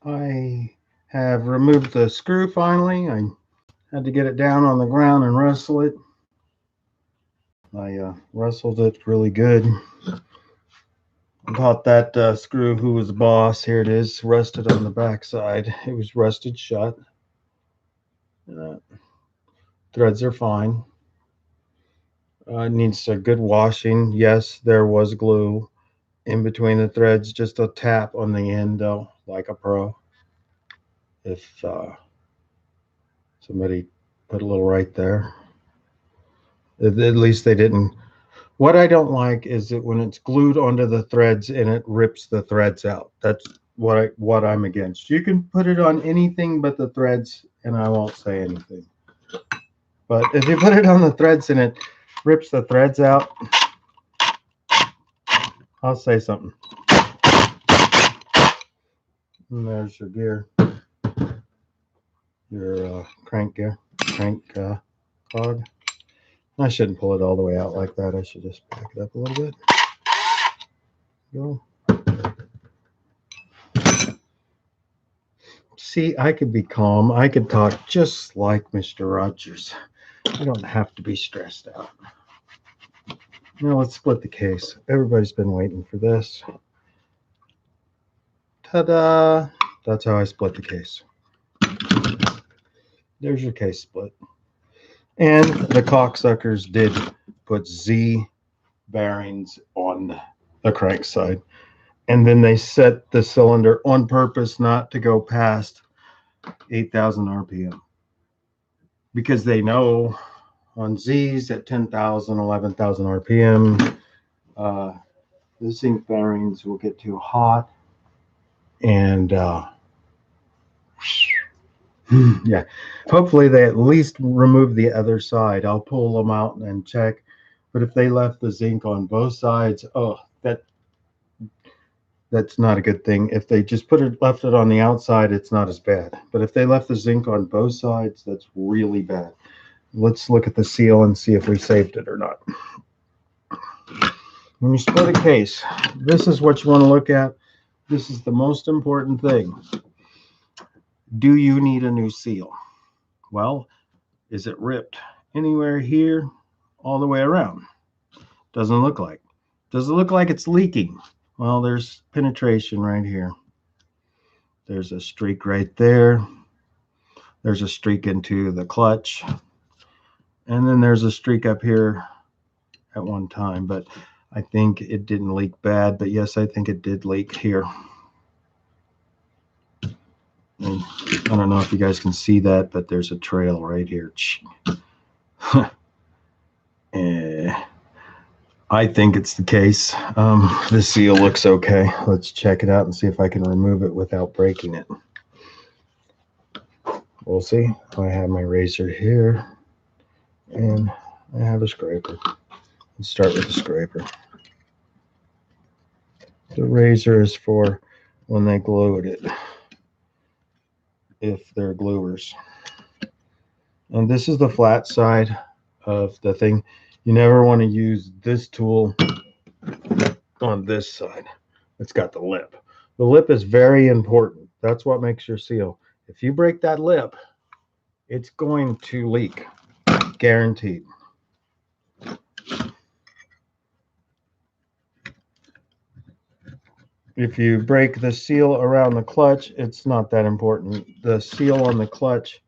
I have removed the screw finally. I had to get it down on the ground and wrestle it. I wrestled it really good. Got that screw who was the boss. Here it is, rusted on the back side. It was rusted shut. Uh, Threads are fine. It needs a good washing. Yes, there was glue in between the threads, just a tap on the end though, like a pro. If somebody put a little right there, at least they didn't. What I don't like is that when it's glued onto the threads and it rips the threads out. That's what I'm against. You can put it on anything but the threads, and I won't say anything. But if you put it on the threads and it rips the threads out, I'll say something. And there's your gear, your crank gear, crank cog. I shouldn't pull it all the way out like that. I should just back it up a little bit. Go. See, I could be calm. I could talk just like Mr. Rogers. I don't have to be stressed out. Now let's split the case. Everybody's been waiting for this. Ta-da! That's how I split the case. There's your case split. And the cocksuckers did put Z bearings on the crank side. And then they set the cylinder on purpose not to go past 8,000 RPM. Because they know on Z's at 10,000, 11,000 RPM, the zinc bearings will get too hot. And yeah, hopefully they at least remove the other side. I'll pull them out and check. But if they left the zinc on both sides, that's not a good thing. If they just left it on the outside, it's not as bad. But if they left the zinc on both sides, that's really bad. Let's look at the seal and see if we saved it or not. When you split a case, this is what you want to look at. This is the most important thing. Do you need a new seal? Well, is it ripped anywhere here all the way around? Doesn't look like. Does it look like it's leaking? Well, there's penetration right here. There's a streak right there. There's a streak into the clutch. And then there's a streak up here at one time, but I think it didn't leak bad. But yes, I think it did leak here. And I don't know if you guys can see that, but there's a trail right here. I think it's the case. The seal looks okay. Let's check it out and see if I can remove it without breaking it. We'll see. I have my razor here, and I have a scraper. Let's start with the scraper. The razor is for when they glued it, if they're gluers. And this is the flat side of the thing. You never want to use this tool on this side. It's got the lip. The lip is very important. That's what makes your seal. If you break that lip, it's going to leak, guaranteed. If you break the seal around the clutch, it's not that important. The seal on the clutch,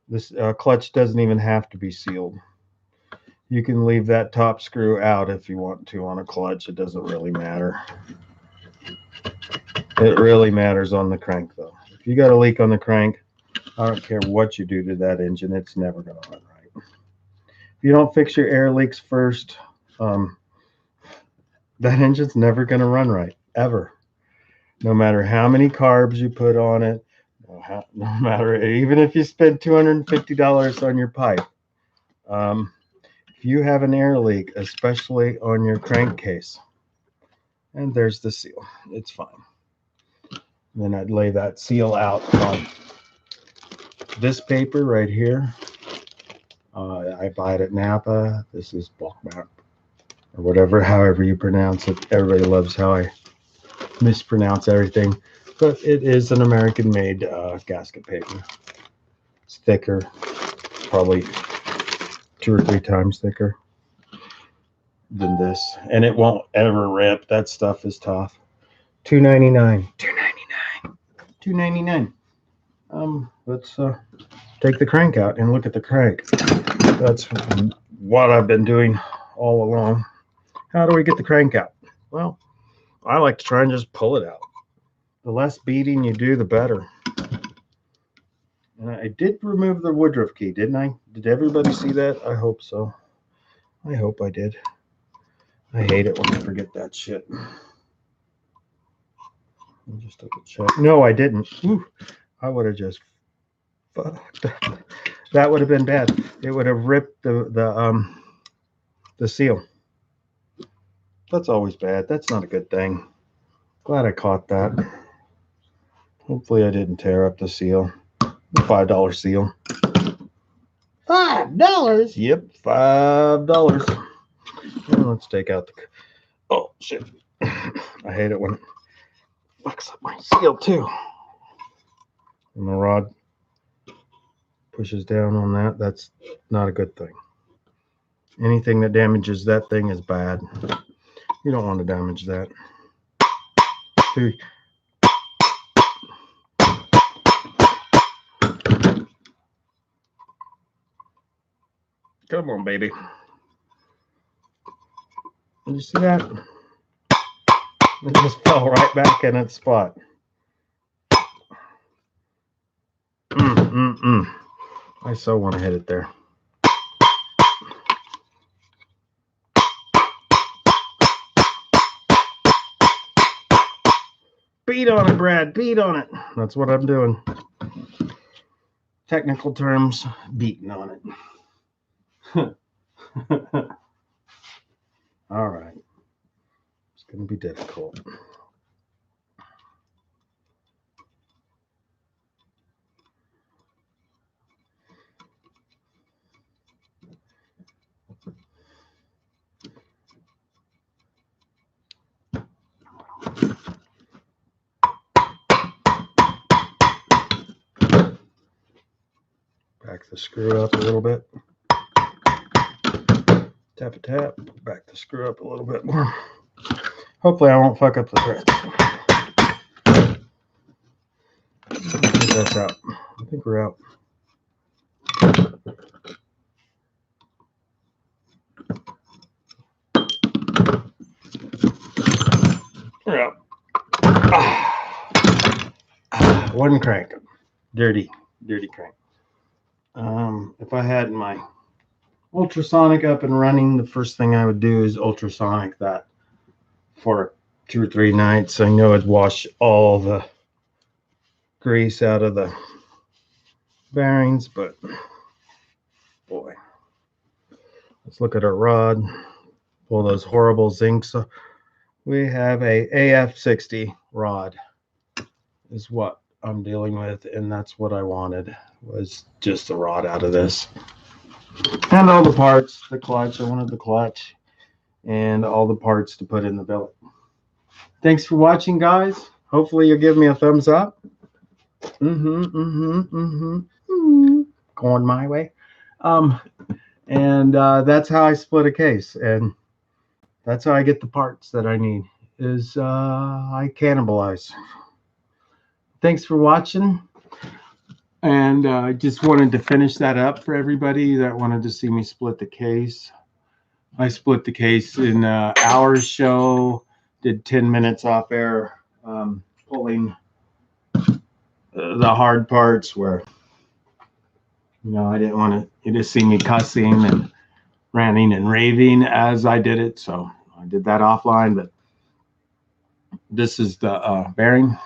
this clutch doesn't even have to be sealed. You can leave that top screw out if you want to on a clutch. It doesn't really matter. It really matters on the crank, though. If you got a leak on the crank, I don't care what you do to that engine, it's never going to run right. If you don't fix your air leaks first, that engine's never going to run right, ever. No matter how many carbs you put on it, no matter, even if you spend $250 on your pipe, if you have an air leak, especially on your crankcase, and there's the seal, it's fine. And then I'd lay that seal out on this paper right here. I buy it at Napa. This is bulk map or whatever, however you pronounce it. Everybody loves how I mispronounce everything. but it is an American-made gasket paper. It's thicker, probably 2 or 3 times thicker than this, and it won't ever rip. That stuff is tough. $2.99. $2.99. Let's take the crank out and look at the crank. That's what I've been doing all along. How do we get the crank out? Well, I like to try and just pull it out. The less beating you do, the better. And I did remove the Woodruff key, didn't I? Did everybody see that? I hope so. I hope I did. I hate it when I forget that shit. I just took a check. No, I didn't. Ooh, I would have just fucked up. That would have been bad. It would have ripped the seal. That's always bad. That's not a good thing. Glad I caught that. Hopefully I didn't tear up the seal. The $5 seal. $5? Yep, $5. Well, let's take out the... Oh, shit. I hate it when it fucks up my seal, too. And the rod pushes down on that. That's not a good thing. Anything that damages that thing is bad. You don't want to damage that. See? Come on, baby. Did you see that? It just fell right back in its spot. I so want to hit it there. Beat on it, Brad. Beat on it. That's what I'm doing. Technical terms, beating on it. All right. It's going to be difficult. Back the screw up a little bit. Tap a tap. Back the screw up a little bit more. Hopefully I won't fuck up the thread. I think that's out. I think we're out. We're out. One crank. Dirty crank. If I had my ultrasonic up and running, the first thing I would do is ultrasonic that for 2 or 3 nights. I know it'd wash all the grease out of the bearings, but boy, let's look at our rod. Pull those horrible zincs. We have a AF60 rod is what I'm dealing with, and that's what I wanted, was just the rod out of this. And all the parts, the clutch, I wanted the clutch, and all the parts to put in the billet. Thanks for watching, guys. Hopefully you'll give me a thumbs up. Going my way. And that's how I split a case, and that's how I get the parts that I need, is I cannibalize. Thanks for watching. And I just wanted to finish that up for everybody that wanted to see me split the case. I split the case in an hour show, did 10 minutes off air, pulling the hard parts where, you know, I didn't want you to see me cussing and ranting and raving as I did it. So I did that offline, but this is the bearing.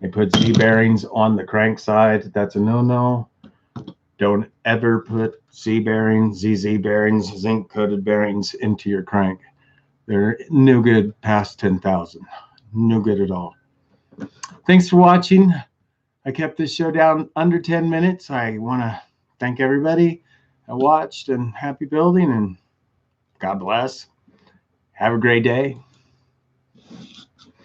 I put Z bearings on the crank side. That's a no-no. Don't ever put Z bearings, ZZ bearings, zinc coated bearings into your crank. They're no good past 10,000. No good at all. Thanks for watching. I kept this show down under 10 minutes. I want to thank everybody that watched, and happy building, and God bless. Have a great day.